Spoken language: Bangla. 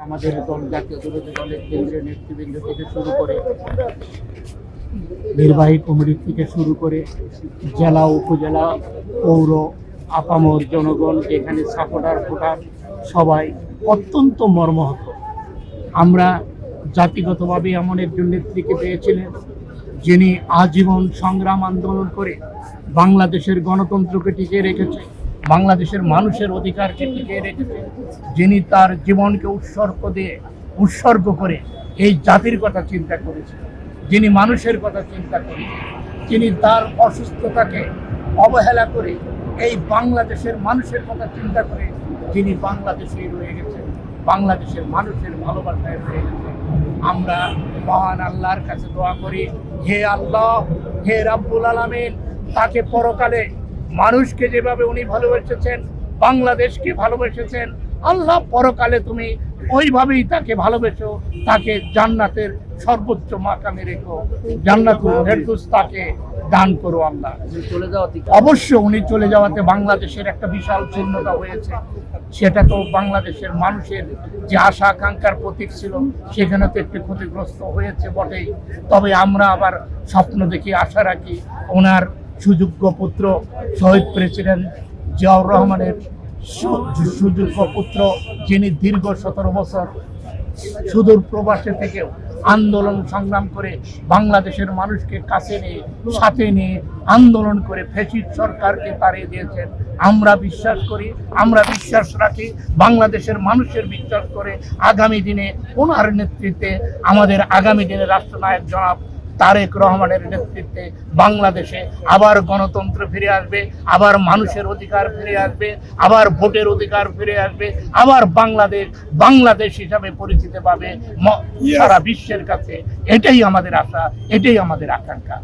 আমাদের দল জাতীয় বিরোধী দলের কেন্দ্রীয় নেতৃবৃন্দ থেকে শুরু করে নির্বাহী কমিটি থেকে শুরু করে জেলা উপজেলা পৌর আপামর জনগণ এখানে সাপোর্টার ভোটার সবাই অত্যন্ত মর্মাহত। আমরা জাতিগতভাবে এমন একজন নেত্রীকে পেয়েছিলেন যিনি আজীবন সংগ্রাম আন্দোলন করে বাংলাদেশের গণতন্ত্রকে টিকিয়ে রেখেছে, বাংলাদেশের মানুষের অধিকারকে টিকিয়ে রেখেছে, যিনি তার জীবনকে উৎসর্গ করে এই জাতির কথা চিন্তা করেছে, যিনি মানুষের কথা চিন্তা করেছে, যিনি তার অসুস্থতাকে অবহেলা করে এই বাংলাদেশের মানুষের কথা চিন্তা করে যিনি বাংলাদেশেই রয়ে গেছেন, বাংলাদেশের মানুষের ভালোবাসায় রয়ে গেছে। আমরা মহান আল্লাহর কাছে দোয়া করি, হে আল্লাহ, হে রাব্বুল আলামিন, তাকে পরকালে মানুষকে যেভাবে উনি ভালোবেসেছেন, বাংলাদেশকে ভালোবেসেছেন, আল্লাহ পরকালে তুমি ওইভাবেই তাকে ভালোবেসো, তাকে জান্নাতের সর্বোচ্চ মাকামে রেখো, জান্নাতুল ফেরদৌস তাকে দান করো আল্লাহ। অবশ্য উনি চলে যাওয়াতে বাংলাদেশের একটা বিশাল শূন্যতা হয়েছে, সেটা তো বাংলাদেশের মানুষের যে আশা আকাঙ্ক্ষার প্রতীক ছিল সেখানে তো একটু ক্ষতিগ্রস্ত হয়েছে বটেই। তবে আমরা আবার স্বপ্ন দেখি, আশা রাখি ওনার সুযোগ্য পুত্র শহীদ প্রেসিডেন্ট জিয়াউর রহমানের সুযোগ্য পুত্র, যিনি দীর্ঘ 17 বছর সুদূর প্রবাসে থেকেও আন্দোলন সংগ্রাম করে বাংলাদেশের মানুষকে কাছে নিয়ে সাথে নিয়ে আন্দোলন করে ফ্যাসিস্ট সরকারকে তাড়িয়ে দিয়েছেন। আমরা বিশ্বাস করি, আমরা বিশ্বাস রাখি, বাংলাদেশের মানুষের বিশ্বাস করে আগামী দিনে ওনার নেতৃত্বে আমাদের আগামী দিনে রাষ্ট্রনায়ক জনাব তারেক রহমানের নেতৃত্বে বাংলাদেশে আবার গণতন্ত্র ফিরে আসবে, আবার মানুষের অধিকার ফিরে আসবে, আবার ভোটের অধিকার ফিরে আসবে, আবার বাংলাদেশ হিসাবে পরিচিতি পাবে সারা বিশ্বের কাছে। এটাই আমাদের আশা, এটাই আমাদের আকাঙ্ক্ষা।